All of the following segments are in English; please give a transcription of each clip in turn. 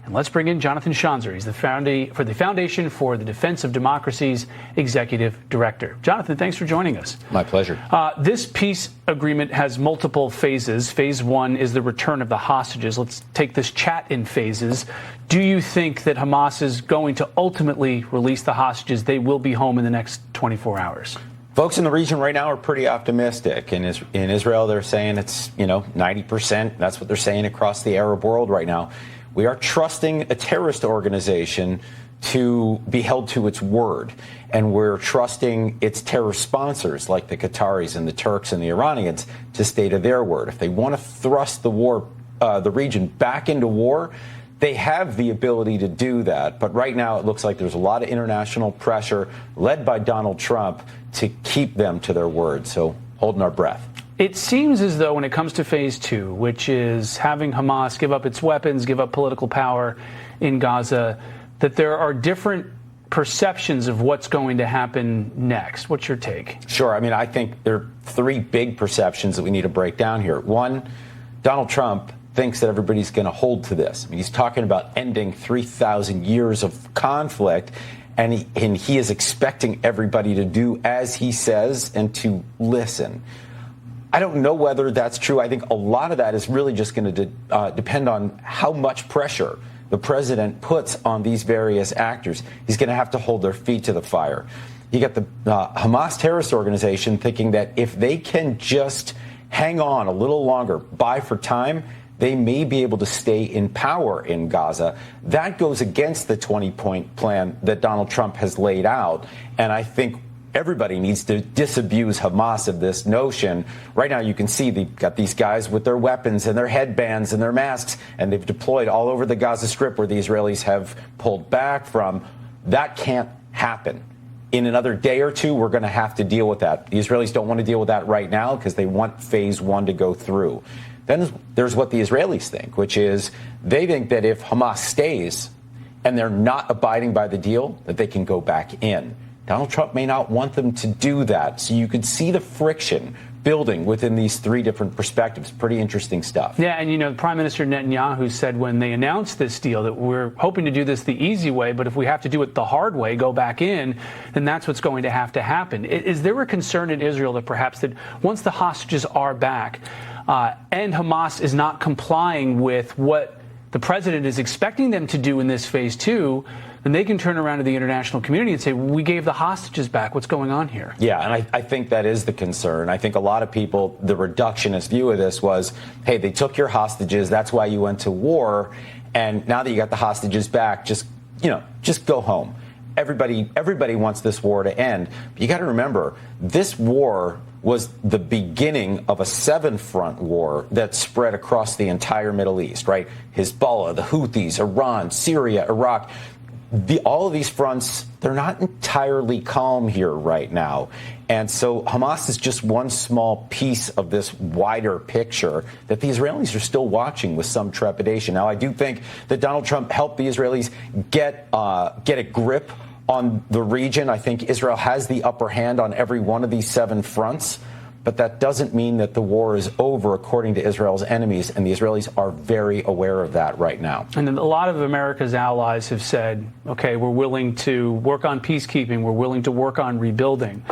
And let's bring in Jonathan Schanzer. He's the Foundation for the Defense of Democracy's Executive Director. Jonathan, thanks for joining us. My pleasure. This peace agreement has multiple phases. Phase one is the return of the hostages. Let's take this chat in phases. Do you think that Hamas is going to ultimately release the hostages? They will be home in the next 24 hours. Folks in the region right now are pretty optimistic. In Israel, they're saying it's, 90%. That's what they're saying across the Arab world right now. We are trusting a terrorist organization to be held to its word. And we're trusting its terror sponsors, like the Qataris and the Turks and the Iranians, to stay to their word. If they want to thrust the region back into war, they have the ability to do that. But right now, it looks like there's a lot of international pressure led by Donald Trump to keep them to their word. So holding our breath. It seems as though when it comes to phase two, which is having Hamas give up its weapons, give up political power in Gaza, that there are different perceptions of what's going to happen next. What's your take? Sure. I think there are three big perceptions that we need to break down here. One, Donald Trump thinks that everybody's going to hold to this. He's talking about ending 3,000 years of conflict, and he is expecting everybody to do as he says and to listen. I don't know whether that's true. I think a lot of that is really just going to depend on how much pressure the president puts on these various actors. He's going to have to hold their feet to the fire. You got the Hamas terrorist organization thinking that if they can just hang on a little longer, buy for time, they may be able to stay in power in Gaza. That goes against the 20-point plan that Donald Trump has laid out. And I think everybody needs to disabuse Hamas of this notion. Right now, you can see they've got these guys with their weapons and their headbands and their masks, and they've deployed all over the Gaza Strip where the Israelis have pulled back from. That can't happen. In another day or two, we're going to have to deal with that. The Israelis don't want to deal with that right now because they want phase one to go through. Then there's what the Israelis think, which is they think that if Hamas stays and they're not abiding by the deal, that they can go back in. Donald Trump may not want them to do that. So you could see the friction building within these three different perspectives. Pretty interesting stuff. Yeah, and Prime Minister Netanyahu said when they announced this deal that we're hoping to do this the easy way, but if we have to do it the hard way, go back in, then that's what's going to happen. Is there a concern in Israel that perhaps that once the hostages are back and Hamas is not complying with what the president is expecting them to do in this phase two, then they can turn around to the international community and say, we gave the hostages back. What's going on here? Yeah, and I think that is the concern. I think a lot of people, the reductionist view of this was, hey, they took your hostages. That's why you went to war. And now that you got the hostages back, just go home. Everybody wants this war to end. But you got to remember, this war was the beginning of a seven-front war that spread across the entire Middle East, right? Hezbollah, the Houthis, Iran, Syria, Iraq. All of these fronts, they're not entirely calm here right now. And so Hamas is just one small piece of this wider picture that the Israelis are still watching with some trepidation. Now, I do think that Donald Trump helped the Israelis get a grip on the region. I think Israel has the upper hand on every one of these seven fronts. But that doesn't mean that the war is over, according to Israel's enemies, and the Israelis are very aware of that right now. And a lot of America's allies have said, okay, we're willing to work on peacekeeping, we're willing to work on rebuilding.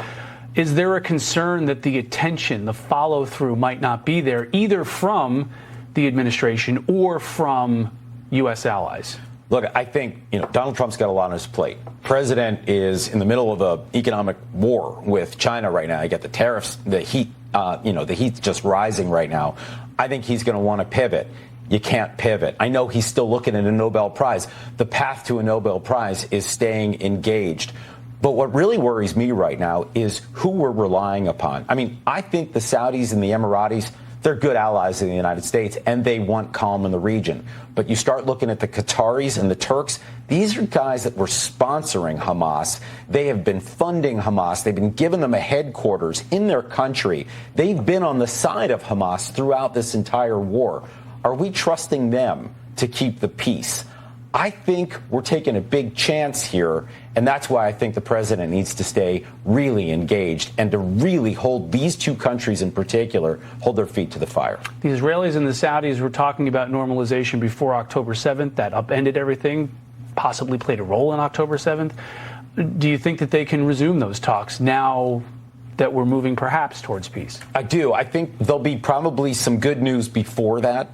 Is there a concern that the attention, the follow-through might not be there, either from the administration or from U.S. allies? Look, I think, Donald Trump's got a lot on his plate. President is in the middle of an economic war with China right now. You got the tariffs, the heat's just rising right now. I think he's going to want to pivot. You can't pivot. I know he's still looking at a Nobel Prize. The path to a Nobel Prize is staying engaged. But what really worries me right now is who we're relying upon. I think the Saudis and the Emiratis, they're good allies in the United States, and they want calm in the region. But you start looking at the Qataris and the Turks, these are guys that were sponsoring Hamas. They have been funding Hamas. They've been giving them a headquarters in their country. They've been on the side of Hamas throughout this entire war. Are we trusting them to keep the peace? I think we're taking a big chance here, and that's why I think the president needs to stay really engaged and to really hold these two countries in particular, hold their feet to the fire. The Israelis and the Saudis were talking about normalization before October 7th. That upended everything, possibly played a role in October 7th. Do you think that they can resume those talks now that we're moving perhaps towards peace? I do. I think there'll be probably some good news before that.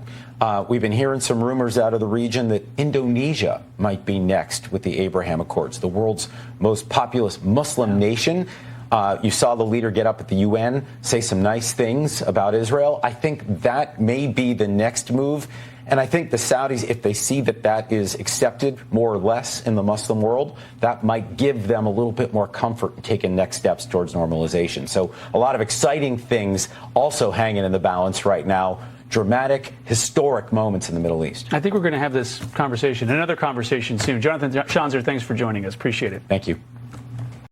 We've been hearing some rumors out of the region that Indonesia might be next with the Abraham Accords, the world's most populous Muslim nation. You saw the leader get up at the UN, say some nice things about Israel. I think that may be the next move. And I think the Saudis, if they see that that is accepted more or less in the Muslim world, that might give them a little bit more comfort in taking next steps towards normalization. So a lot of exciting things also hanging in the balance right now. Dramatic, historic moments in the Middle East. I think we're going to have this conversation, another conversation soon. Jonathan Schanzer, thanks for joining us. Appreciate it. Thank you.